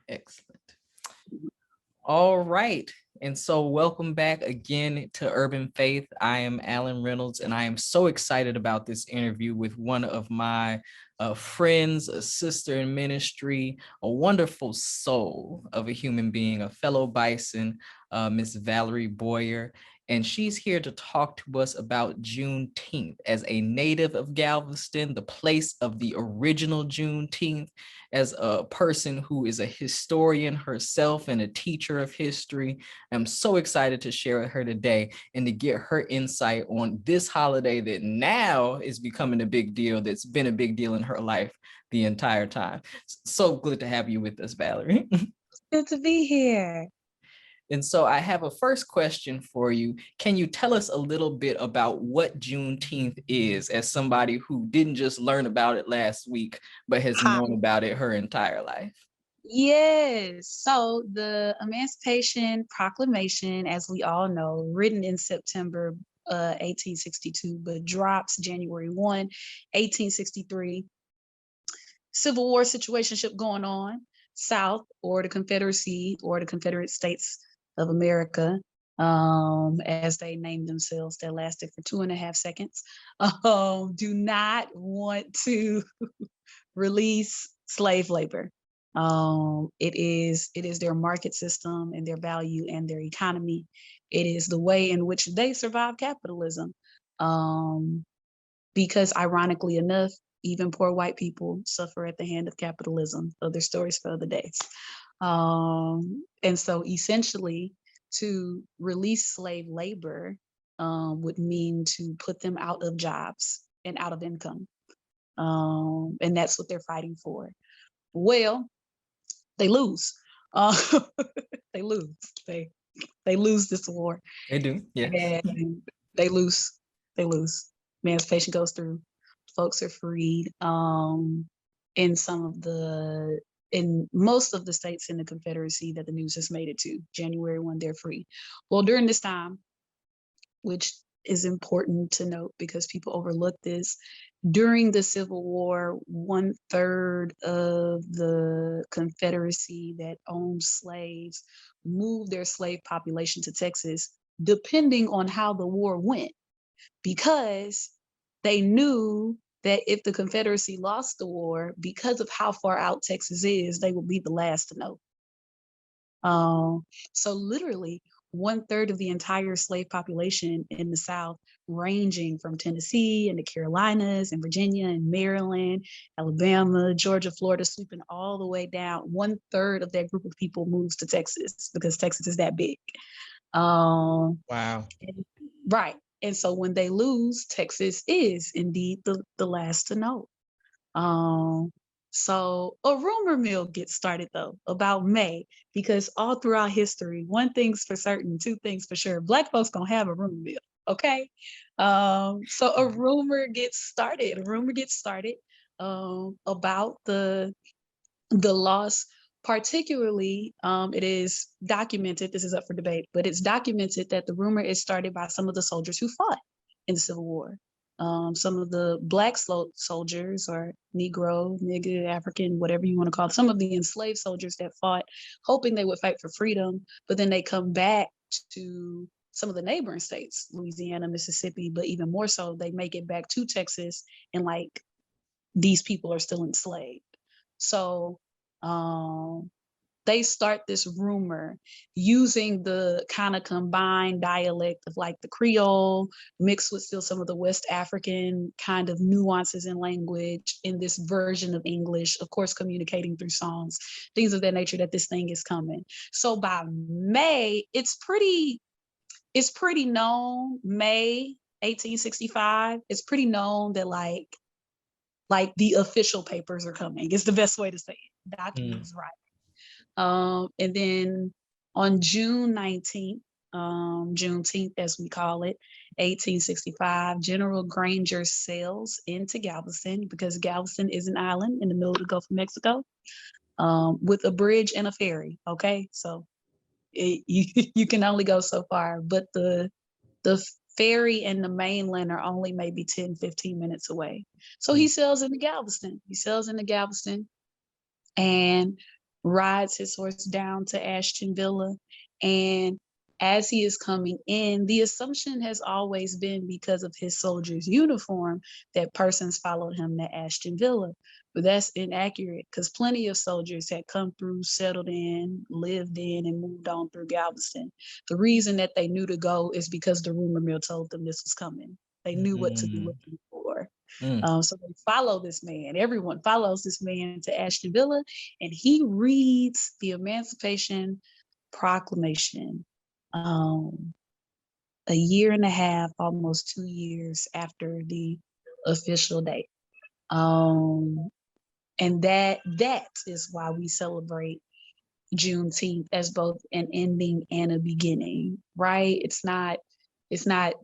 Excellent. All right. And so welcome back again to Urban Faith. I am Alan Reynolds, and I am so excited about this interview with one of my friends, a sister in ministry, a wonderful soul of a human being, a fellow Bison, Miss Valerie Boyer. And she's here to talk to us about Juneteenth. As a native of Galveston, the place of the original Juneteenth, as a person who is a historian herself and a teacher of history, I'm so excited to share with her today and to get her insight on this holiday that now is becoming a big deal, that's been a big deal in her life the entire time. So good to have you with us, Valerie. Good to be here. And so I have a first question for you. Can you tell us a little bit about what Juneteenth is, as somebody who didn't just learn about it last week, but has known about it her entire life? Yes. So the Emancipation Proclamation, as we all know, written in September 1862, but drops January 1, 1863. Civil War situationship going on, South or the Confederacy or the Confederate States of America, as they named themselves, that lasted for 2.5 seconds, do not want to release slave labor. It is their market system and their value and their economy. It is the way in which they survive capitalism. Because ironically enough, even poor white people suffer at the hand of capitalism. Other stories for other days. And so essentially, to release slave labor would mean to put them out of jobs and out of income. And that's what they're fighting for. Well, they lose. They lose. They lose this war. They do, yes. And they lose. They lose. Emancipation goes through. Folks are freed. In most of the states in the Confederacy that the news has made it to, January 1, they're free. Well, during this time, which is important to note because people overlook this, during the Civil War, 1/3 of the Confederacy that owned slaves moved their slave population to Texas, depending on how the war went, because they knew that if the Confederacy lost the war, because of how far out Texas is, they would be the last to know. So literally, 1/3 of the entire slave population in the South, ranging from Tennessee and the Carolinas and Virginia and Maryland, Alabama, Georgia, Florida, sweeping all the way down, 1/3 of that group of people moves to Texas because Texas is that big. Wow. Right. And so when they lose, Texas is indeed the last to know. So a rumor mill gets started though about May, because all throughout history, one thing's for certain, two things for sure, Black folks gonna have a rumor mill, okay? So a rumor gets started. About the loss. Particularly, it is documented, this is up for debate, but it's documented that the rumor is started by some of the soldiers who fought in the Civil War. Some of the Black soldiers, or Negro, nigga, African, whatever you want to call it, some of the enslaved soldiers that fought, hoping they would fight for freedom, but then they come back to some of the neighboring states, Louisiana, Mississippi, but even more so, they make it back to Texas, and like, these people are still enslaved. So they start this rumor using the kind of combined dialect of like the Creole mixed with still some of the West African kind of nuances in language in this version of English, of course, communicating through songs, things of that nature, that this thing is coming. So by May, it's pretty known, May 1865, it's pretty known that like the official papers are coming. It's the best way to say it. Documents, right. And then on June 19th, Juneteenth, as we call it, 1865, General Granger sails into Galveston, because Galveston is an island in the middle of the Gulf of Mexico, with a bridge and a ferry. Okay, so you can only go so far, but the ferry and the mainland are only maybe 10, 15 minutes away. So he sails into Galveston. and rides his horse down to Ashton Villa. And as he is coming in, the assumption has always been, because of his soldier's uniform, that persons followed him to Ashton Villa. But that's inaccurate, because plenty of soldiers had come through, settled in, lived in, and moved on through Galveston. The reason that they knew to go is because the rumor mill told them this was coming. They knew what to be looking for. So they follow this man. Everyone follows this man to Ashton Villa, and he reads the Emancipation Proclamation a year and a half, almost 2 years after the official date. And that is why we celebrate Juneteenth as both an ending and a beginning, right? It's not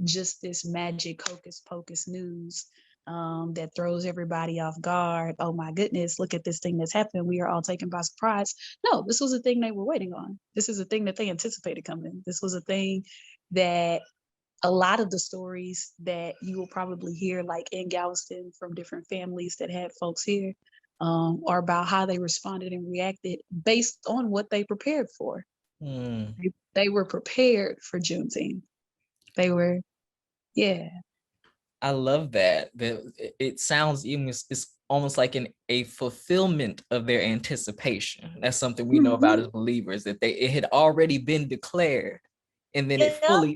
just this magic hocus pocus news that throws everybody off guard. Oh my goodness, look at this thing that's happened. We are all taken by surprise. No, this was a thing they were waiting on. This is a thing that they anticipated coming. This was a thing that a lot of the stories that you will probably hear, like in Galveston, from different families that had folks here, are about how they responded and reacted based on what they prepared for. They were prepared for Juneteenth. They were, yeah. I love that. It sounds even, it's almost like a fulfillment of their anticipation. That's something we know about as believers, that it had already been declared, and then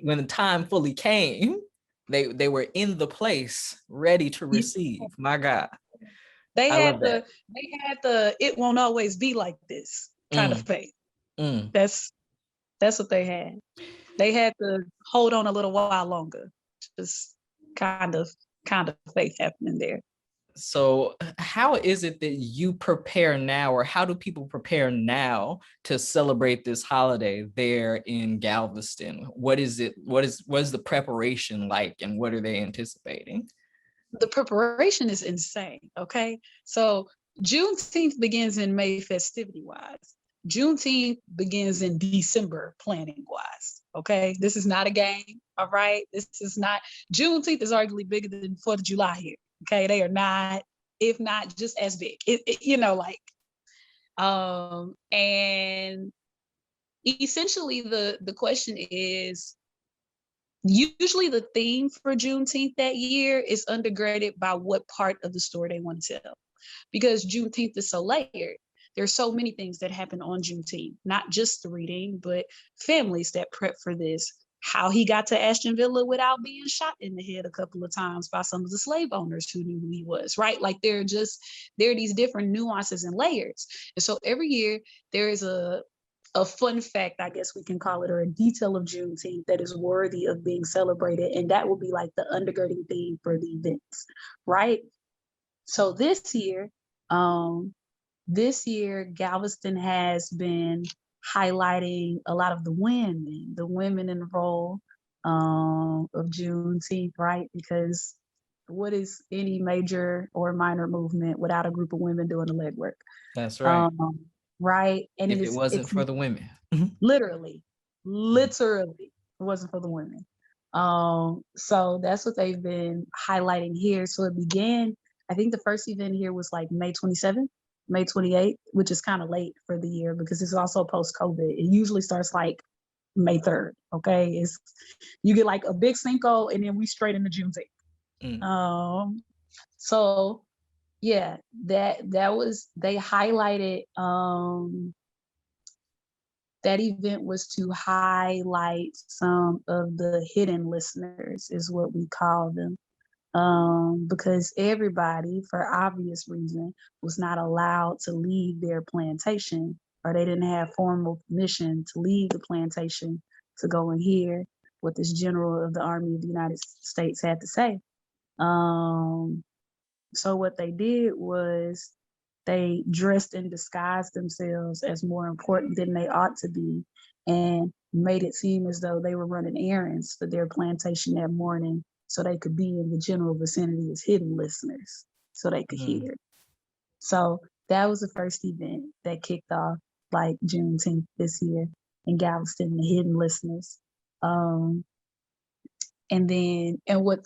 when the time fully came, they were in the place ready to receive. My God. They had the it won't always be like this kind of faith. That's what they had. They had to hold on a little while longer. Just kind of faith happening there. So how is it that you prepare now, or how do people prepare now to celebrate this holiday there in Galveston? What is the preparation like, and what are they anticipating? The preparation is insane, okay? So Juneteenth begins in May festivity-wise. Juneteenth begins in December planning-wise, okay? This is not a game, all right? This is not, Juneteenth is arguably bigger than 4th of July here, okay? They are not, if not just as big, and essentially the question is, usually the theme for Juneteenth that year is undergirded by what part of the story they want to tell. Because Juneteenth is so layered. There's so many things that happen on Juneteenth, not just the reading, but families that prep for this. How he got to Ashton Villa without being shot in the head a couple of times by some of the slave owners who knew who he was, right? Like there are these different nuances and layers. And so every year there is a fun fact, I guess we can call it, or a detail of Juneteenth that is worthy of being celebrated. And that will be like the undergirding theme for the events, right? So this year, Galveston has been highlighting a lot of the women in the role of Juneteenth, right? Because what is any major or minor movement without a group of women doing the legwork? That's right. Right. And if it wasn't for the women. literally, it wasn't for the women. So that's what they've been highlighting here. So it began, I think the first event here was like May 27th, May 28th, which is kind of late for the year because it's also post-COVID. It usually starts like May 3rd. Okay. You get like a big Cinco and then we straight into Juneteenth. So yeah, that was, they highlighted, that event was to highlight some of the hidden listeners, is what we call them. Because everybody, for obvious reason, was not allowed to leave their plantation, or they didn't have formal permission to leave the plantation to go and hear what this general of the Army of the United States had to say. So what they did was they dressed and disguised themselves as more important than they ought to be, and made it seem as though they were running errands for their plantation that morning so they could be in the general vicinity as hidden listeners so they could hear. So that was the first event that kicked off like Juneteenth this year in Galveston, the hidden listeners. And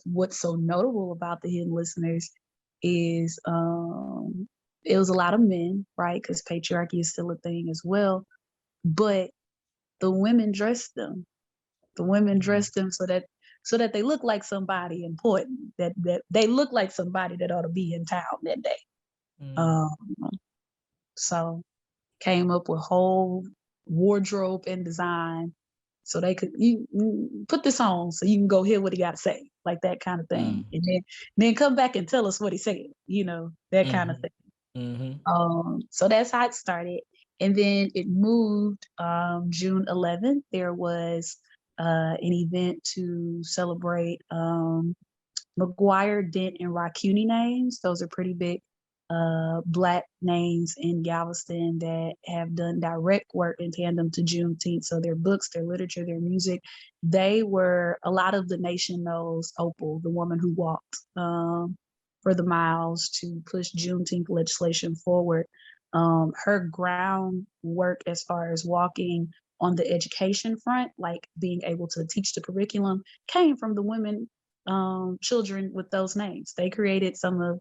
what's so notable about the hidden listeners is it was a lot of men, right? Because patriarchy is still a thing as well. But the women dressed them. The women dressed them so that they look like somebody important, that they look like somebody that ought to be in town that day. Um, so came up with whole wardrobe and design so they could you put this on so you can go hear what he got to say, like that kind of thing, and then come back and tell us what he said, that kind of thing. So that's how it started, and then it moved. June 11th, there was an event to celebrate McGuire, Dent, and Rockuni names. Those are pretty big Black names in Galveston that have done direct work in tandem to Juneteenth. So their books, their literature, their music, they were, a lot of the nation knows Opal, the woman who walked for the miles to push Juneteenth legislation forward. Her groundwork as far as walking on the education front, like being able to teach the curriculum, came from the women, children with those names. They created some of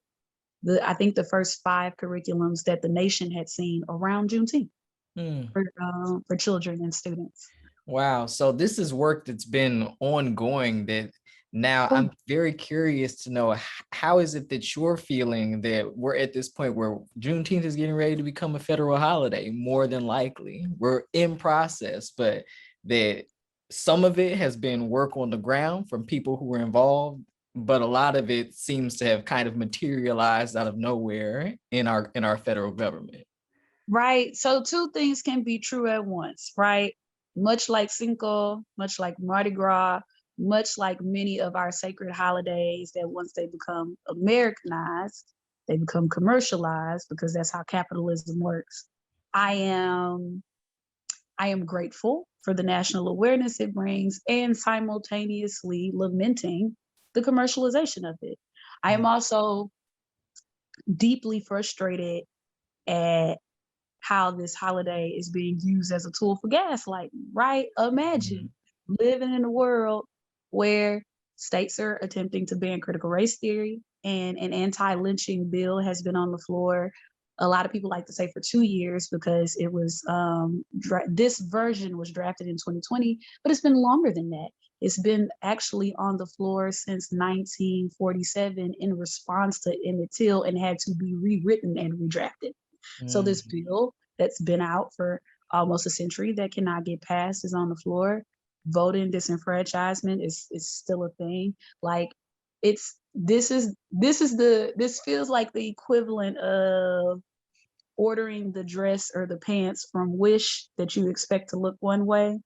I think the first 5 curriculums that the nation had seen around Juneteenth for children and students. Wow. So this is work that's been ongoing that now I'm very curious to know, how is it that you're feeling that we're at this point where Juneteenth is getting ready to become a federal holiday? More than likely, we're in process, but that some of it has been work on the ground from people who were involved, but a lot of it seems to have kind of materialized out of nowhere in our federal government. Right. So 2 things can be true at once, right? Much like Cinco, much like Mardi Gras, much like many of our sacred holidays, that once they become Americanized, they become commercialized, because that's how capitalism works. I am grateful for the national awareness it brings, and simultaneously lamenting the commercialization of it. I am also deeply frustrated at how this holiday is being used as a tool for gaslighting, right? Imagine living in a world where states are attempting to ban critical race theory, and an anti-lynching bill has been on the floor. A lot of people like to say for 2 years, because it was this version was drafted in 2020, but it's been longer than that. It's been actually on the floor since 1947 in response to Emmett Till, and had to be rewritten and redrafted. So this bill that's been out for almost a century that cannot get passed is on the floor. Voting disenfranchisement is still a thing. Like, this feels like the equivalent of ordering the dress or the pants from Wish that you expect to look one way,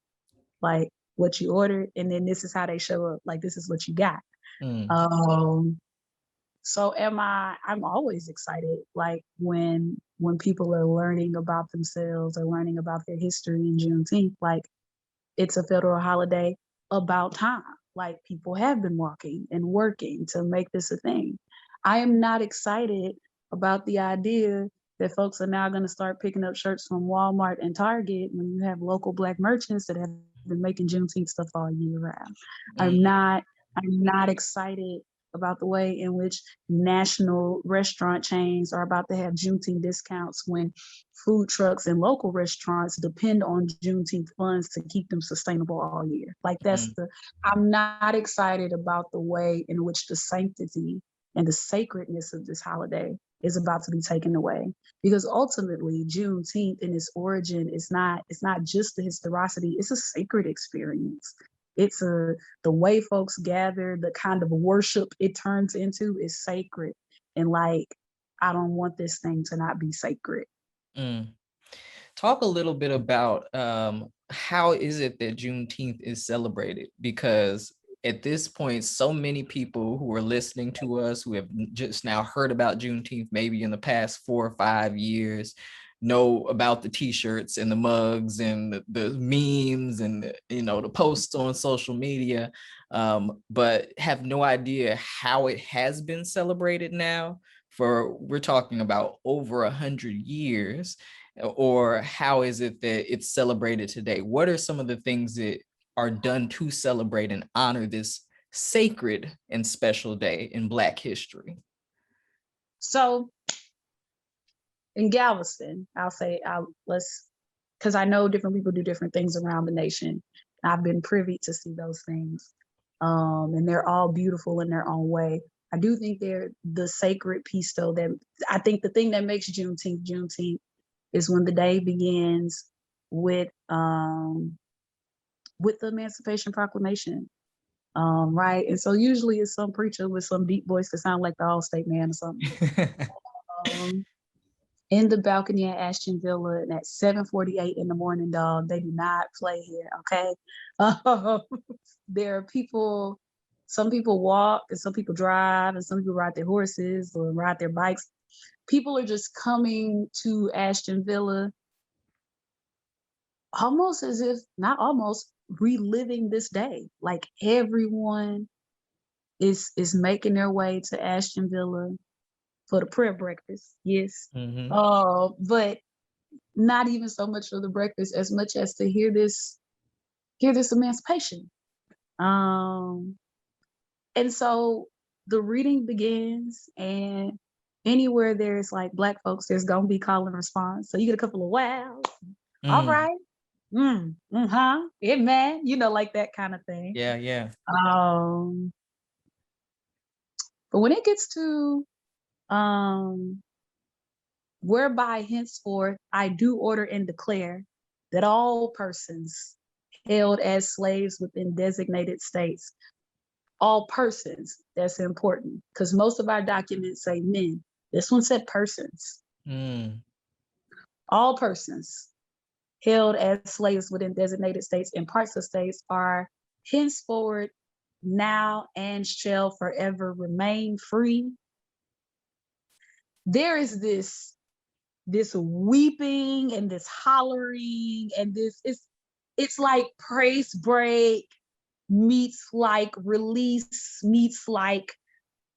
like what you ordered, and then this is how they show up. Like, this is what you got. So I'm always excited, like when people are learning about themselves or learning about their history in Juneteenth, like it's a federal holiday about time. Like, people have been walking and working to make this a thing. I am not excited about the idea that folks are now going to start picking up shirts from Walmart and Target when you have local Black merchants that have been making Juneteenth stuff all year round. I'm not excited about the way in which national restaurant chains are about to have Juneteenth discounts when food trucks and local restaurants depend on Juneteenth funds to keep them sustainable all year. Like, I'm not excited about the way in which the sanctity and the sacredness of this holiday is about to be taken away. Because ultimately, Juneteenth in its origin is not just the historicity, it's a sacred experience. It's the way folks gather, the kind of worship it turns into is sacred. And like, I don't want this thing to not be sacred. Talk a little bit about how is it that Juneteenth is celebrated? Because at this point, so many people who are listening to us, who have just now heard about Juneteenth, maybe in the past 4 or 5 years, know about the t-shirts and the mugs and the memes and the posts on social media, but have no idea how it has been celebrated now for, we're talking about over 100 years, or how is it that it's celebrated today? What are some of the things that are done to celebrate and honor this sacred and special day in Black history? So in Galveston, because I know different people do different things around the nation. I've been privy to see those things. And they're all beautiful in their own way. I do think they're the sacred piece, though, that I think the thing that makes Juneteenth is when the day begins with the Emancipation Proclamation. Right. And so usually it's some preacher with some deep voice that sounds like the All-State Man or something. um, in the balcony at Ashton Villa and at 7:48 in the morning, dog. They do not play here, okay? There are people, some people walk and some people drive and some people ride their horses or ride their bikes. People are just coming to Ashton Villa almost as if, not almost, reliving this day. Like everyone is making their way to Ashton Villa for the prayer breakfast, yes. But not even so much for the breakfast as much as to hear this emancipation. And so the reading begins, and anywhere there's like Black folks, there's gonna be call and response. So you get a couple of wows, all right, amen, like that kind of thing. Yeah. But when it gets to whereby henceforth I do order and declare that all persons held as slaves within designated states, all persons, that's important, because most of our documents say men. This one said persons. All persons held as slaves within designated states and parts of states are henceforward now and shall forever remain free. There is this weeping and this hollering and it's like praise break meets like release meets like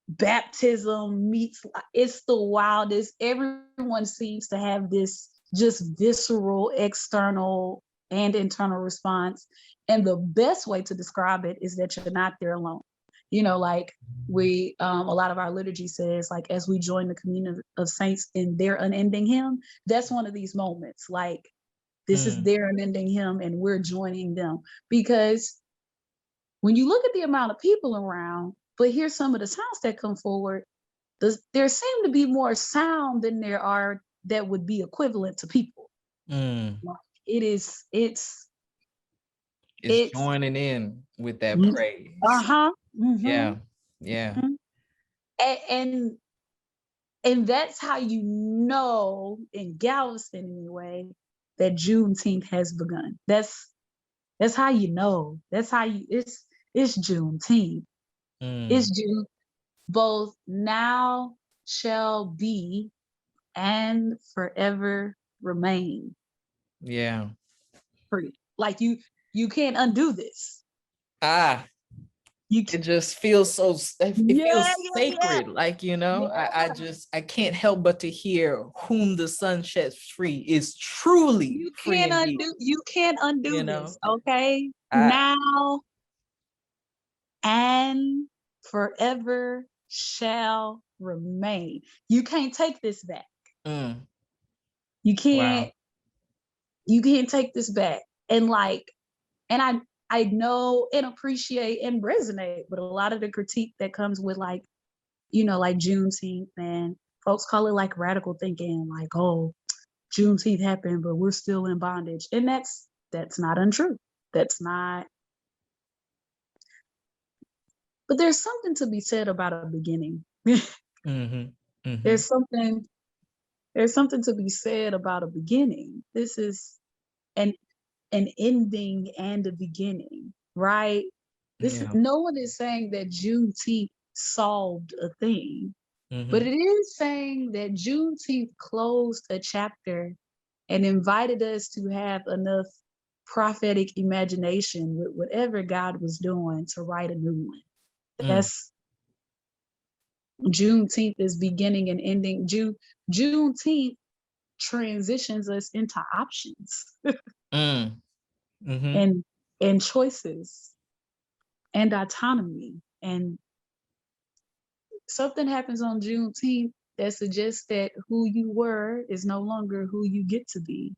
baptism meets, it's the wildest. Everyone seems to have this just visceral external and internal response. And the best way to describe it is that you're not there alone. Like we, a lot of our liturgy says, like, as we join the communion of saints in their unending hymn, that's one of these moments. Like, this is their unending hymn and we're joining them. Because when you look at the amount of people around, but here's some of the sounds that come forward, there seem to be more sound than there are that would be equivalent to people. It's joining in with that praise. Yeah. And that's how you know, in Galveston anyway, that Juneteenth has begun. That's how you know. That's how it's Juneteenth. It's June, both now shall be and forever remain. Yeah. Free. Like you can't undo this. It just feels so, it feels sacred. Like, I can't help but to hear whom the sun sets free is truly free indeed. You can't undo this, okay? Now and forever shall remain. You can't take this back. You can't, you can't take this back. And I know and appreciate and resonate with a lot of the critique that comes with like Juneteenth, and folks call it like radical thinking, like, oh, Juneteenth happened, but we're still in bondage. And that's not untrue. That's not. But there's something to be said about a beginning. There's something to be said about a beginning. This is an ending and a beginning, right? No one is saying that Juneteenth solved a thing, but it is saying that Juneteenth closed a chapter and invited us to have enough prophetic imagination with whatever God was doing to write a new one. That's Juneteenth is beginning and ending. Juneteenth transitions us into options and choices and autonomy. And something happens on Juneteenth that suggests that who you were is no longer who you get to be,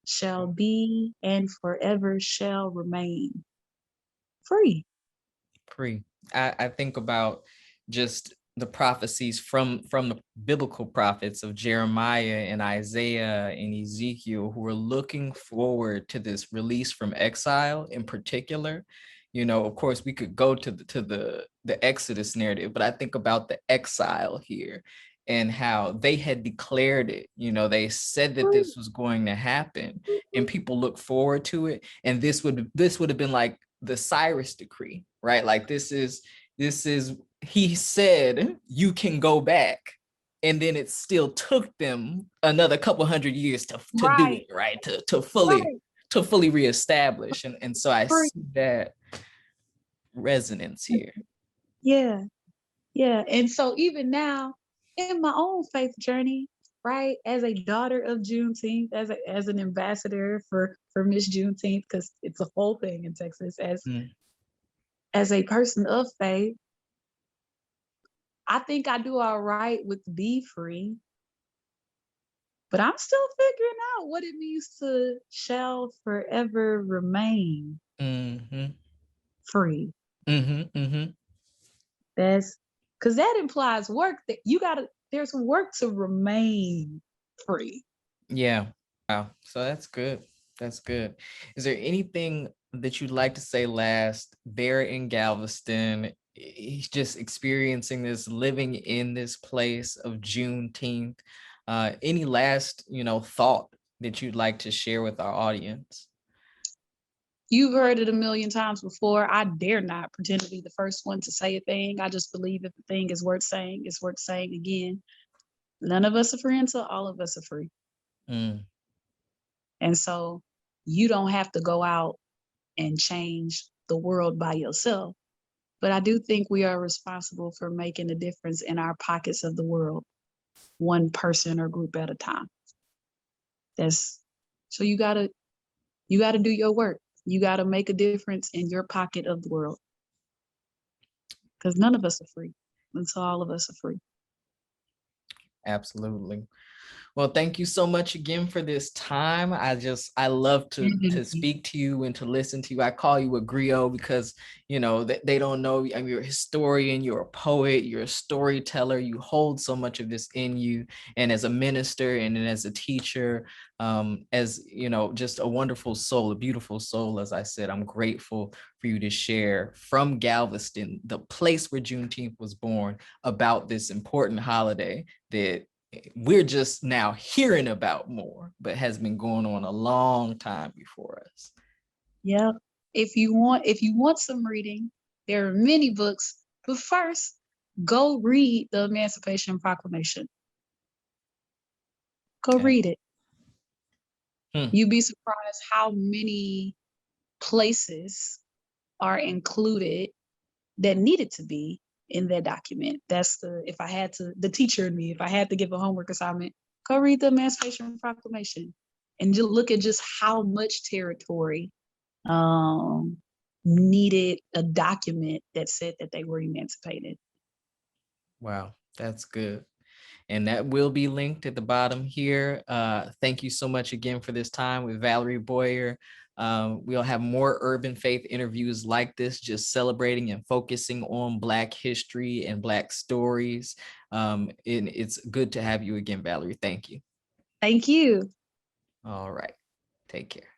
shall be and forever shall remain free. Free. I think about just the prophecies from the biblical prophets of Jeremiah and Isaiah and Ezekiel, who were looking forward to this release from exile in particular. You know, of course, we could go to the Exodus narrative, but I think about the exile here and how they had declared it. You know, they said that this was going to happen, and people look forward to it. And this would have been like the Cyrus decree, right? Like this is he said you can go back, and then it still took them another couple hundred years to do it, right? To fully reestablish. And so I see that resonance here. Yeah. And so even now in my own faith journey, right, as a daughter of Juneteenth, as an ambassador for Miss Juneteenth, because it's a whole thing in Texas, as a person of faith, I think I do all right with be free, but I'm still figuring out what it means to shall forever remain free. That's because that implies work, that there's work to remain free. Yeah. Wow. So that's good. That's good. Is there anything that you'd like to say last there in Galveston? He's just experiencing this, living in this place of Juneteenth. Any last, thought that you'd like to share with our audience? You've heard it a million times before. I dare not pretend to be the first one to say a thing. I just believe if the thing is worth saying, it's worth saying again. None of us are free until all of us are free. And so you don't have to go out and change the world by yourself. But I do think we are responsible for making a difference in our pockets of the world, one person or group at a time. So you gotta do your work. You gotta make a difference in your pocket of the world. Because none of us are free until all of us are free. Absolutely. Well, thank you so much again for this time. I love to speak to you and to listen to you. I call you a griot because, they don't know. I mean, you're a historian, you're a poet, you're a storyteller. You hold so much of this in you. And as a minister and as a teacher, as, just a wonderful soul, a beautiful soul, as I said, I'm grateful for you to share from Galveston, the place where Juneteenth was born, about this important holiday that we're just now hearing about more, but has been going on a long time before us. Yeah. If you want some reading, there are many books, but first, go read the Emancipation Proclamation. Go read it. You'd be surprised how many places are included that needed to be in that document. That's the teacher in me, if I had to give a homework assignment, go read the Emancipation Proclamation and just look at just how much territory needed a document that said that they were emancipated. Wow, that's good. And that will be linked at the bottom here. Thank you so much again for this time with Valerie Boyer. We'll have more Urban Faith interviews like this, just celebrating and focusing on Black history and Black stories. And it's good to have you again, Valerie. Thank you. Thank you. All right. Take care.